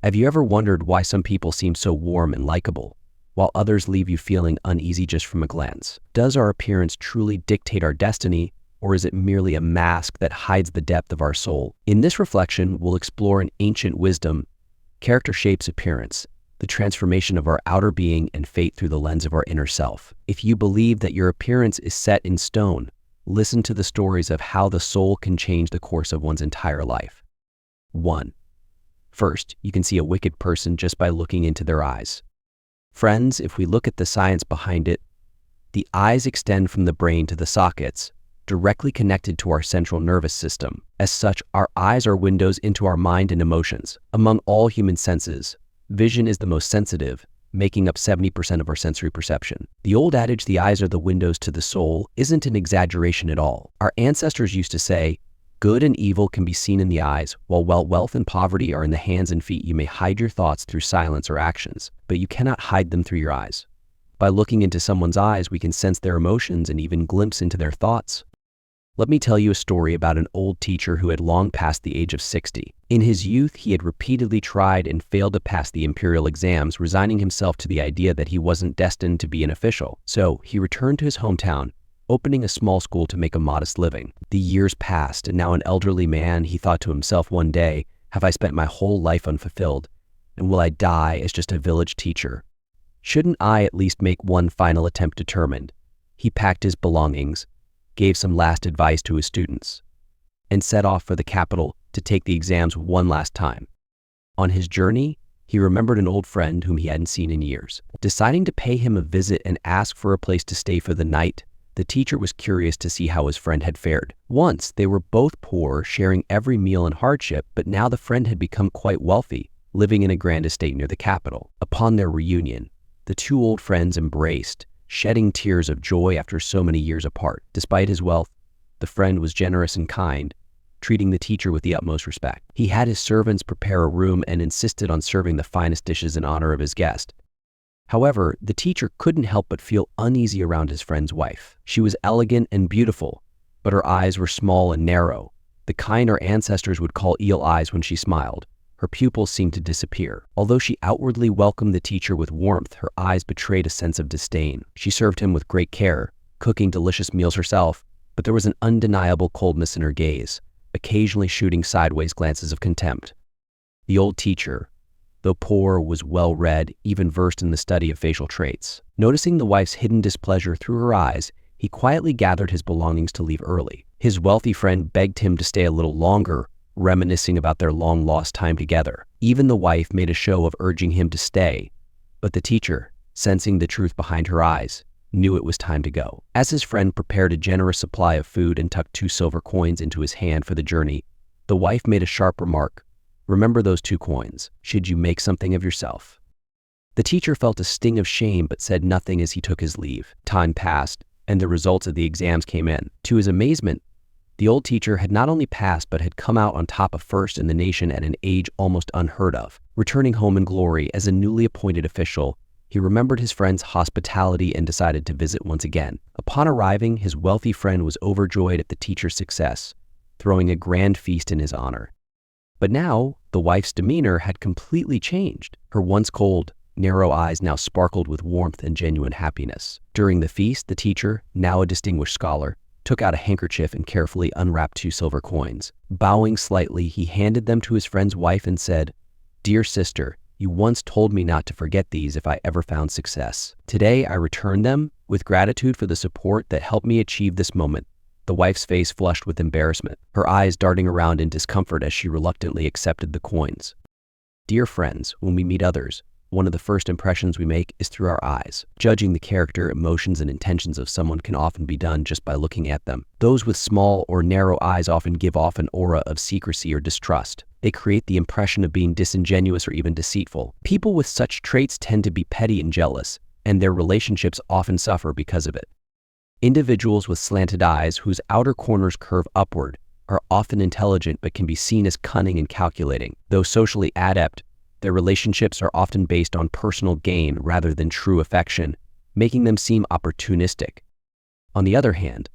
Have you ever wondered why some people seem so warm and likable, while others leave you feeling uneasy just from a glance? Does our appearance truly dictate our destiny, or is it merely a mask that hides the depth of our soul? In this reflection, we'll explore an ancient wisdom: character shapes appearance, the transformation of our outer being and fate through the lens of our inner self. If you believe that your appearance is set in stone, listen to the stories of how the soul can change the course of one's entire life. 1. First, you can see a wicked person just by looking into their eyes. Friends, if we look at the science behind it, the eyes extend from the brain to the sockets, directly connected to our central nervous system. As such, our eyes are windows into our mind and emotions. Among all human senses, vision is the most sensitive, making up 70% of our sensory perception. The old adage, the eyes are the windows to the soul, isn't an exaggeration at all. Our ancestors used to say, good and evil can be seen in the eyes, while wealth and poverty are in the hands and feet. You may hide your thoughts through silence or actions, but you cannot hide them through your eyes. By looking into someone's eyes, we can sense their emotions and even glimpse into their thoughts. Let me tell you a story about an old teacher who had long passed the age of 60. In his youth, he had repeatedly tried and failed to pass the imperial exams, resigning himself to the idea that he wasn't destined to be an official. So he returned to his hometown, opening a small school to make a modest living. The years passed, and now an elderly man, he thought to himself one day, have I spent my whole life unfulfilled? And will I die as just a village teacher? Shouldn't I at least make one final attempt? Determined, he packed his belongings, gave some last advice to his students, and set off for the capital to take the exams one last time. On his journey, he remembered an old friend whom he hadn't seen in years. Deciding to pay him a visit and ask for a place to stay for the night, the teacher was curious to see how his friend had fared. Once, they were both poor, sharing every meal and hardship, but now the friend had become quite wealthy, living in a grand estate near the capital. Upon their reunion, the two old friends embraced, shedding tears of joy after so many years apart. Despite his wealth, the friend was generous and kind, treating the teacher with the utmost respect. He had his servants prepare a room and insisted on serving the finest dishes in honor of his guest. However, the teacher couldn't help but feel uneasy around his friend's wife. She was elegant and beautiful, but her eyes were small and narrow, the kind our ancestors would call eel eyes. When she smiled, her pupils seemed to disappear. Although she outwardly welcomed the teacher with warmth, her eyes betrayed a sense of disdain. She served him with great care, cooking delicious meals herself, but there was an undeniable coldness in her gaze, occasionally shooting sideways glances of contempt. The old teacher, though poor, was well-read, even versed in the study of facial traits. Noticing the wife's hidden displeasure through her eyes, he quietly gathered his belongings to leave early. His wealthy friend begged him to stay a little longer, reminiscing about their long-lost time together. Even the wife made a show of urging him to stay, but the teacher, sensing the truth behind her eyes, knew it was time to go. As his friend prepared a generous supply of food and tucked 2 silver coins into his hand for the journey, the wife made a sharp remark. Remember those 2 coins, should you make something of yourself. The teacher felt a sting of shame but said nothing as he took his leave. Time passed, and the results of the exams came in. To his amazement, the old teacher had not only passed but had come out on top of first in the nation at an age almost unheard of. Returning home in glory as a newly appointed official, he remembered his friend's hospitality and decided to visit once again. Upon arriving, his wealthy friend was overjoyed at the teacher's success, throwing a grand feast in his honor. But now, the wife's demeanor had completely changed. Her once cold, narrow eyes now sparkled with warmth and genuine happiness. During the feast, the teacher, now a distinguished scholar, took out a handkerchief and carefully unwrapped 2 silver coins. Bowing slightly, he handed them to his friend's wife and said, "Dear sister, you once told me not to forget these if I ever found success. Today, I return them with gratitude for the support that helped me achieve this moment." The wife's face flushed with embarrassment, her eyes darting around in discomfort as she reluctantly accepted the coins. Dear friends, when we meet others, one of the first impressions we make is through our eyes. Judging the character, emotions, and intentions of someone can often be done just by looking at them. Those with small or narrow eyes often give off an aura of secrecy or distrust. They create the impression of being disingenuous or even deceitful. People with such traits tend to be petty and jealous, and their relationships often suffer because of it. Individuals with slanted eyes, whose outer corners curve upward, are often intelligent but can be seen as cunning and calculating. Though socially adept, their relationships are often based on personal gain rather than true affection, making them seem opportunistic. On the other hand,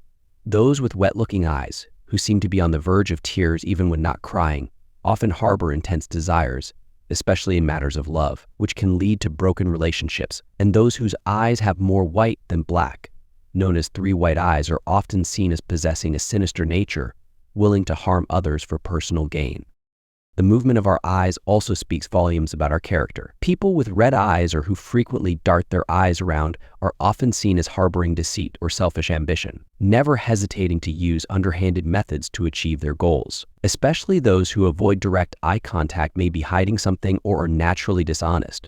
those with wet-looking eyes, who seem to be on the verge of tears even when not crying, often harbor intense desires, especially in matters of love, which can lead to broken relationships. And those whose eyes have more white than black, known as three white eyes, are often seen as possessing a sinister nature, willing to harm others for personal gain. The movement of our eyes also speaks volumes about our character. People with red eyes or who frequently dart their eyes around are often seen as harboring deceit or selfish ambition, never hesitating to use underhanded methods to achieve their goals. Especially those who avoid direct eye contact may be hiding something or are naturally dishonest.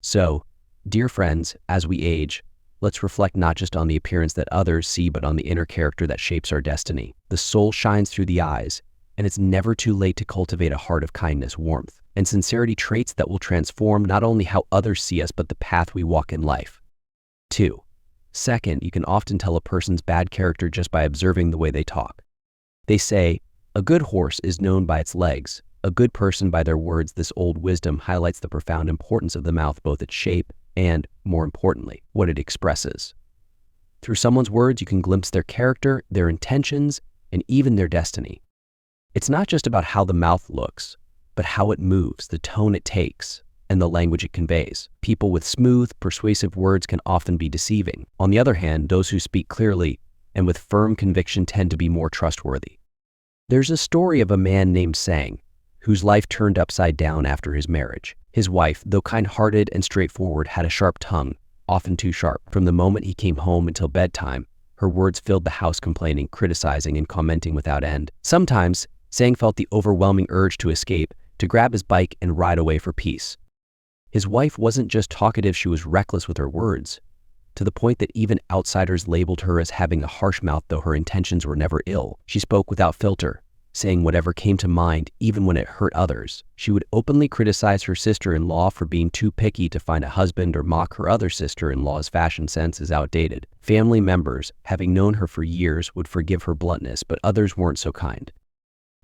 So, dear friends, as we age, let's reflect not just on the appearance that others see, but on the inner character that shapes our destiny. The soul shines through the eyes, and it's never too late to cultivate a heart of kindness, warmth, and sincerity, traits that will transform not only how others see us, but the path we walk in life. 2. Second, you can often tell a person's bad character just by observing the way they talk. They say, a good horse is known by its legs, a good person by their words. This old wisdom highlights the profound importance of the mouth, both its shape and, more importantly, what it expresses. Through someone's words, you can glimpse their character, their intentions, and even their destiny. It's not just about how the mouth looks, but how it moves, the tone it takes, and the language it conveys. People with smooth, persuasive words can often be deceiving. On the other hand, those who speak clearly and with firm conviction tend to be more trustworthy. There's a story of a man named Sang, whose life turned upside down after his marriage. His wife, though kind-hearted and straightforward, had a sharp tongue, often too sharp. From the moment he came home until bedtime, her words filled the house, complaining, criticizing, and commenting without end. Sometimes, Sang felt the overwhelming urge to escape, to grab his bike and ride away for peace. His wife wasn't just talkative, she was reckless with her words, to the point that even outsiders labeled her as having a harsh mouth, though her intentions were never ill. She spoke without filter, saying whatever came to mind, even when it hurt others. She would openly criticize her sister-in-law for being too picky to find a husband, or mock her other sister-in-law's fashion sense as outdated. Family members, having known her for years, would forgive her bluntness, but others weren't so kind.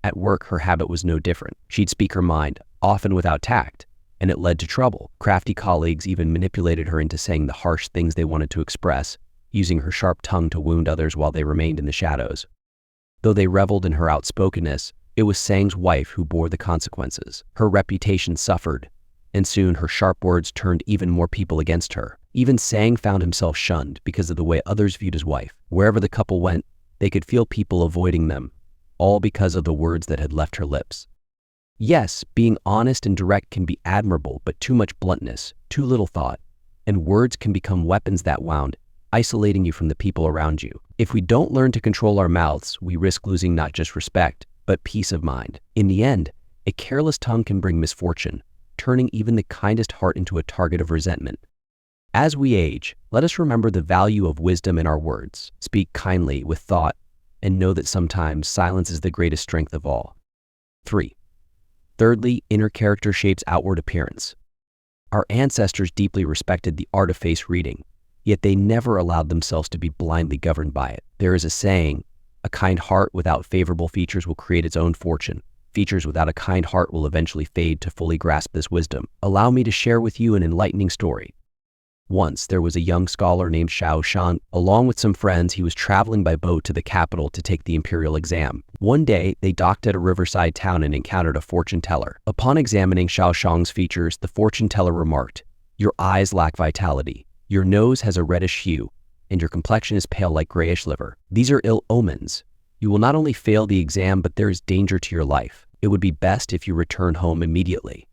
At work, her habit was no different. She'd speak her mind, often without tact, and it led to trouble. Crafty colleagues even manipulated her into saying the harsh things they wanted to express, using her sharp tongue to wound others while they remained in the shadows. Though they reveled in her outspokenness, it was Sang's wife who bore the consequences. Her reputation suffered, and soon her sharp words turned even more people against her. Even Sang found himself shunned because of the way others viewed his wife. Wherever the couple went, they could feel people avoiding them, all because of the words that had left her lips. Yes, being honest and direct can be admirable, but too much bluntness, too little thought, and words can become weapons that wound, isolating you from the people around you. If we don't learn to control our mouths, we risk losing not just respect, but peace of mind. In the end, a careless tongue can bring misfortune, turning even the kindest heart into a target of resentment. As we age, let us remember the value of wisdom in our words. Speak kindly, with thought, and know that sometimes silence is the greatest strength of all. 3. Thirdly, inner character shapes outward appearance. Our ancestors deeply respected the art of face reading, yet they never allowed themselves to be blindly governed by it. There is a saying, a kind heart without favorable features will create its own fortune. Features without a kind heart will eventually fade. To fully grasp this wisdom, allow me to share with you an enlightening story. Once there was a young scholar named Xiao Shang. Along with some friends, he was traveling by boat to the capital to take the imperial exam. One day, they docked at a riverside town and encountered a fortune teller. Upon examining Xiao Shang's features, the fortune teller remarked, "Your eyes lack vitality, your nose has a reddish hue, and your complexion is pale like grayish liver. These are ill omens. You will not only fail the exam, but there is danger to your life. It would be best if you return home immediately."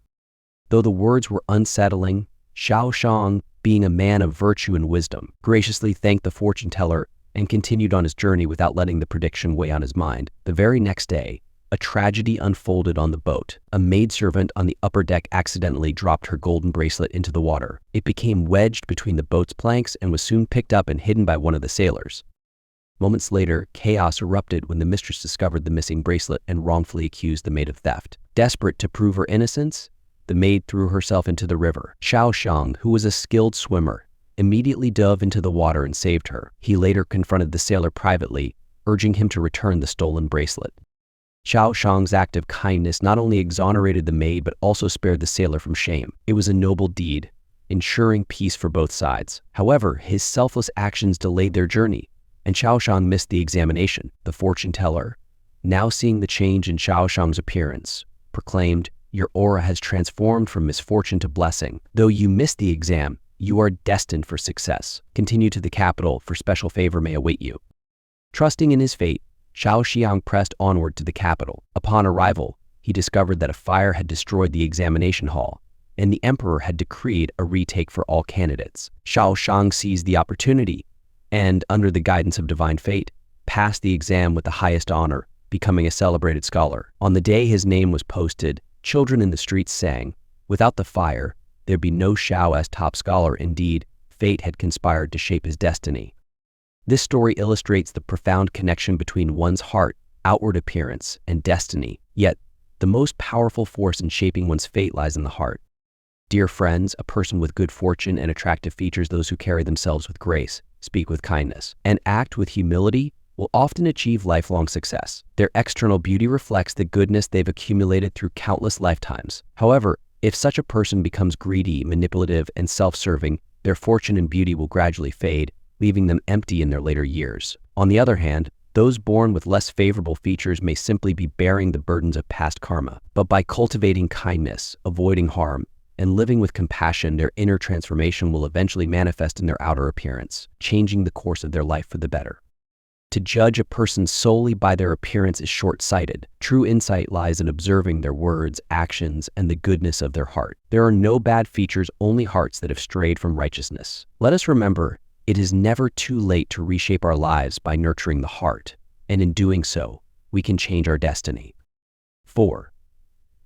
Though the words were unsettling, Xiao Shang, being a man of virtue and wisdom, graciously thanked the fortune teller and continued on his journey without letting the prediction weigh on his mind. The very next day, a tragedy unfolded on the boat. A maidservant on the upper deck accidentally dropped her golden bracelet into the water. It became wedged between the boat's planks and was soon picked up and hidden by one of the sailors. Moments later, chaos erupted when the mistress discovered the missing bracelet and wrongfully accused the maid of theft. Desperate to prove her innocence, the maid threw herself into the river. Xiao Shang, who was a skilled swimmer, immediately dove into the water and saved her. He later confronted the sailor privately, urging him to return the stolen bracelet. Xiao Shang's act of kindness not only exonerated the maid, but also spared the sailor from shame. It was a noble deed, ensuring peace for both sides. However, his selfless actions delayed their journey, and Xiao Shang missed the examination. The fortune teller, now seeing the change in Xiao Shang's appearance, proclaimed, Your aura has transformed from misfortune to blessing. Though you missed the exam, you are destined for success. Continue to the capital, for special favor may await you. Trusting in his fate, Xiao Xiang pressed onward to the capital. Upon arrival, he discovered that a fire had destroyed the examination hall, and the emperor had decreed a retake for all candidates. Xiao Xiang seized the opportunity and, under the guidance of divine fate, passed the exam with the highest honor, becoming a celebrated scholar. On the day his name was posted, children in the streets sang, "Without the fire, there'd be no Xiao as top scholar." Indeed, fate had conspired to shape his destiny. This story illustrates the profound connection between one's heart, outward appearance, and destiny. Yet, the most powerful force in shaping one's fate lies in the heart. Dear friends, a person with good fortune and attractive features, those who carry themselves with grace, speak with kindness, and act with humility, will often achieve lifelong success. Their external beauty reflects the goodness they've accumulated through countless lifetimes. However, if such a person becomes greedy, manipulative, and self-serving, their fortune and beauty will gradually fade, leaving them empty in their later years. On the other hand, those born with less favorable features may simply be bearing the burdens of past karma. But by cultivating kindness, avoiding harm, and living with compassion, their inner transformation will eventually manifest in their outer appearance, changing the course of their life for the better. To judge a person solely by their appearance is short-sighted. True insight lies in observing their words, actions, and the goodness of their heart. There are no bad features, only hearts that have strayed from righteousness. Let us remember, it is never too late to reshape our lives by nurturing the heart, and in doing so, we can change our destiny. 4.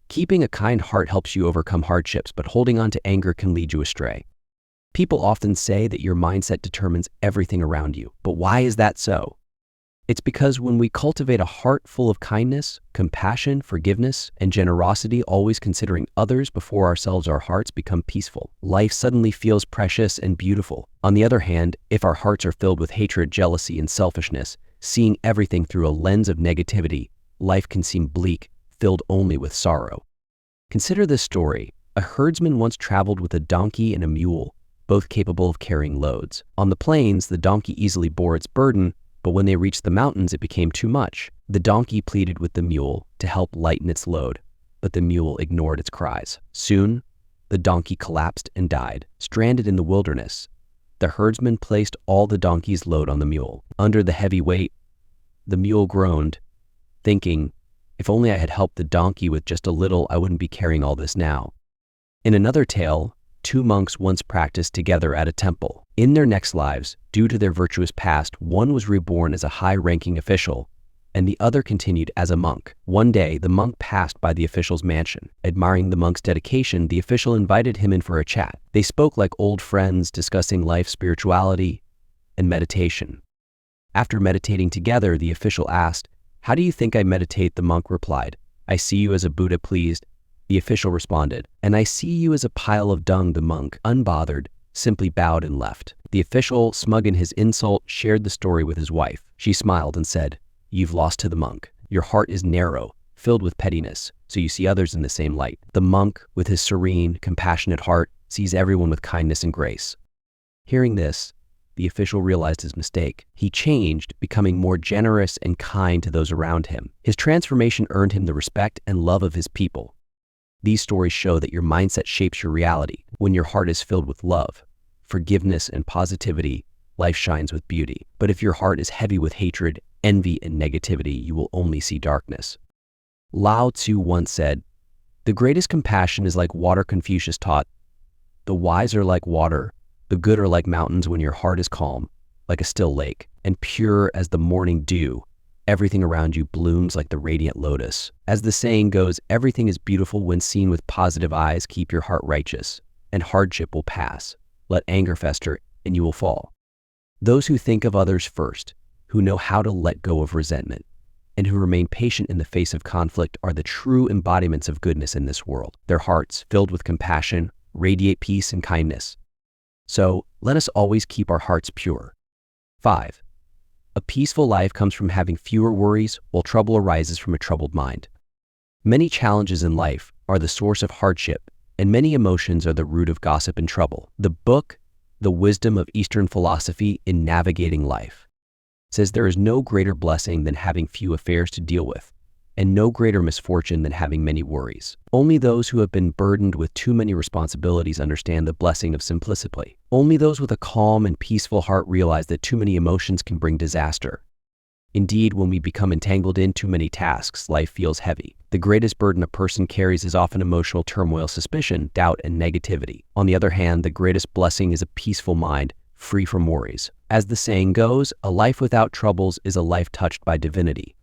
Keeping a kind heart helps you overcome hardships, but holding on to anger can lead you astray. People often say that your mindset determines everything around you, but why is that so? It's because when we cultivate a heart full of kindness, compassion, forgiveness, and generosity, always considering others before ourselves, our hearts become peaceful. Life suddenly feels precious and beautiful. On the other hand, if our hearts are filled with hatred, jealousy, and selfishness, seeing everything through a lens of negativity, life can seem bleak, filled only with sorrow. Consider this story. A herdsman once traveled with a donkey and a mule, both capable of carrying loads. On the plains, the donkey easily bore its burden, but when they reached the mountains, it became too much. The donkey pleaded with the mule to help lighten its load, but the mule ignored its cries. Soon, the donkey collapsed and died. Stranded in the wilderness, the herdsman placed all the donkey's load on the mule. Under the heavy weight, the mule groaned, thinking, "If only I had helped the donkey with just a little, I wouldn't be carrying all this now." In another tale, two monks once practiced together at a temple. In their next lives, due to their virtuous past, one was reborn as a high-ranking official, and the other continued as a monk. One day, the monk passed by the official's mansion. Admiring the monk's dedication, the official invited him in for a chat. They spoke like old friends, discussing life, spirituality, and meditation. After meditating together, the official asked, "How do you think I meditate?" The monk replied, "I see you as a Buddha, pleased." The official responded, "And I see you as a pile of dung." The monk, unbothered, simply bowed and left. The official, smug in his insult, shared the story with his wife. She smiled and said, "You've lost to the monk. Your heart is narrow, filled with pettiness, so you see others in the same light. The monk, with his serene, compassionate heart, sees everyone with kindness and grace." Hearing this, the official realized his mistake. He changed, becoming more generous and kind to those around him. His transformation earned him the respect and love of his people. These stories show that your mindset shapes your reality. When your heart is filled with love, forgiveness, and positivity, life shines with beauty. But if your heart is heavy with hatred, envy, and negativity, you will only see darkness. Lao Tzu once said, "The greatest compassion is like water." Confucius taught, "The wise are like water, the good are like mountains." When your heart is calm, like a still lake, and pure as the morning dew, everything around you blooms like the radiant lotus. As the saying goes, everything is beautiful when seen with positive eyes. Keep your heart righteous, and hardship will pass. Let anger fester, and you will fall. Those who think of others first, who know how to let go of resentment, and who remain patient in the face of conflict are the true embodiments of goodness in this world. Their hearts, filled with compassion, radiate peace and kindness. So, let us always keep our hearts pure. 5. A peaceful life comes from having fewer worries, while trouble arises from a troubled mind. Many challenges in life are the source of hardship, and many emotions are the root of gossip and trouble. The book, The Wisdom of Eastern Philosophy in Navigating Life, says there is no greater blessing than having few affairs to deal with, and no greater misfortune than having many worries. Only those who have been burdened with too many responsibilities understand the blessing of simplicity. Only those with a calm and peaceful heart realize that too many emotions can bring disaster. Indeed, when we become entangled in too many tasks, life feels heavy. The greatest burden a person carries is often emotional turmoil, suspicion, doubt, and negativity. On the other hand, the greatest blessing is a peaceful mind, free from worries. As the saying goes, a life without troubles is a life touched by divinity.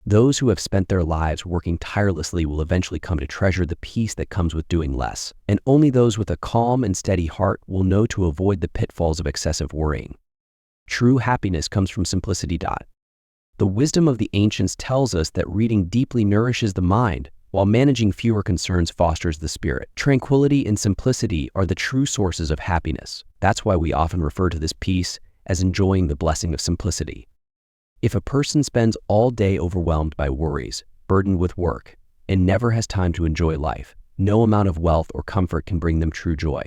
Those who have spent their lives working tirelessly will eventually come to treasure the peace that comes with doing less. And only those with a calm and steady heart will know to avoid the pitfalls of excessive worrying. True happiness comes from simplicity. The wisdom of the ancients tells us that reading deeply nourishes the mind, while managing fewer concerns fosters the spirit. Tranquility and simplicity are the true sources of happiness. That's why we often refer to this peace as enjoying the blessing of simplicity. If a person spends all day overwhelmed by worries, burdened with work, and never has time to enjoy life, no amount of wealth or comfort can bring them true joy.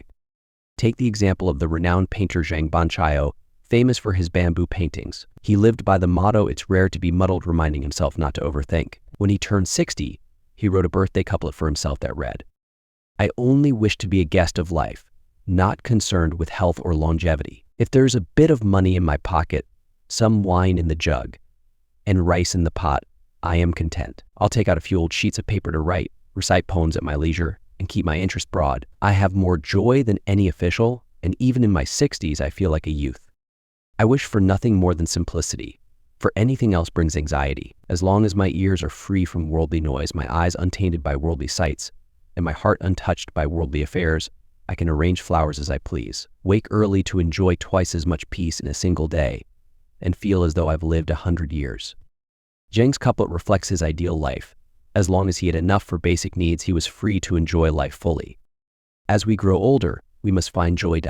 Take the example of the renowned painter Zhang Banqiao, famous for his bamboo paintings. He lived by the motto, "It's rare to be muddled," reminding himself not to overthink. When he turned 60, he wrote a birthday couplet for himself that read, "I only wish to be a guest of life, not concerned with health or longevity. If there's a bit of money in my pocket, some wine in the jug, and rice in the pot, I am content. I'll take out a few old sheets of paper to write, recite poems at my leisure, and keep my interest broad. I have more joy than any official, and even in my 60s, I feel like a youth. I wish for nothing more than simplicity, for anything else brings anxiety. As long as my ears are free from worldly noise, my eyes untainted by worldly sights, and my heart untouched by worldly affairs, I can arrange flowers as I please, wake early to enjoy twice as much peace in a single day, and feel as though I've lived 100 years." Zhang's couplet reflects his ideal life. As long as he had enough for basic needs, he was free to enjoy life fully. As we grow older, we must find joy.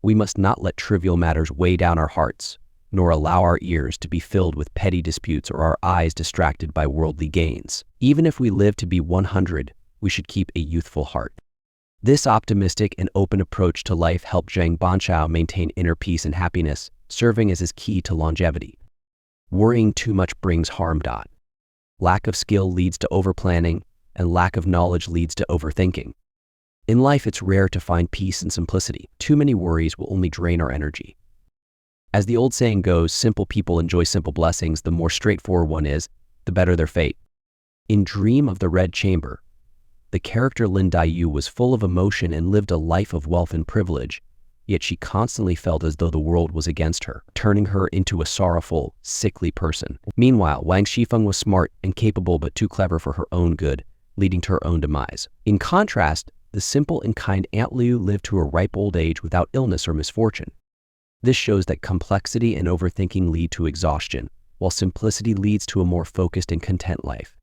We must not let trivial matters weigh down our hearts, nor allow our ears to be filled with petty disputes or our eyes distracted by worldly gains. Even if we live to be 100, we should keep a youthful heart. This optimistic and open approach to life helped Zhang Banqiao maintain inner peace and happiness, serving as his key to longevity. Worrying too much brings harm. Lack of skill leads to overplanning, and lack of knowledge leads to overthinking. In life, it's rare to find peace and simplicity. Too many worries will only drain our energy. As the old saying goes, simple people enjoy simple blessings. The more straightforward one is, the better their fate. In Dream of the Red Chamber, the character Lin Daiyu was full of emotion and lived a life of wealth and privilege, yet she constantly felt as though the world was against her, turning her into a sorrowful, sickly person. Meanwhile, Wang Shifeng was smart and capable but too clever for her own good, leading to her own demise. In contrast, the simple and kind Aunt Liu lived to a ripe old age without illness or misfortune. This shows that complexity and overthinking lead to exhaustion, while simplicity leads to a more focused and content life.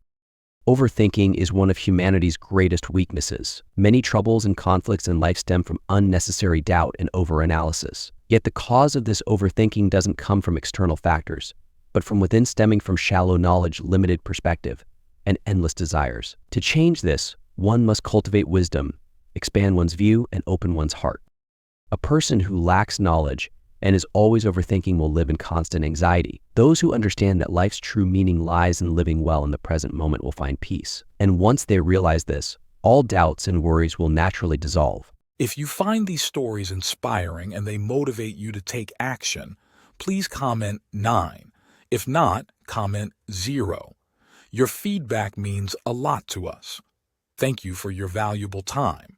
Overthinking is one of humanity's greatest weaknesses. Many troubles and conflicts in life stem from unnecessary doubt and overanalysis. Yet the cause of this overthinking doesn't come from external factors, but from within, stemming from shallow knowledge, limited perspective, and endless desires. To change this, one must cultivate wisdom, expand one's view, and open one's heart. A person who lacks knowledge and is always overthinking will live in constant anxiety. Those who understand that life's true meaning lies in living well in the present moment will find peace. And once they realize this, all doubts and worries will naturally dissolve. If you find these stories inspiring and they motivate you to take action, please comment 9. If not, comment 0. Your feedback means a lot to us. Thank you for your valuable time.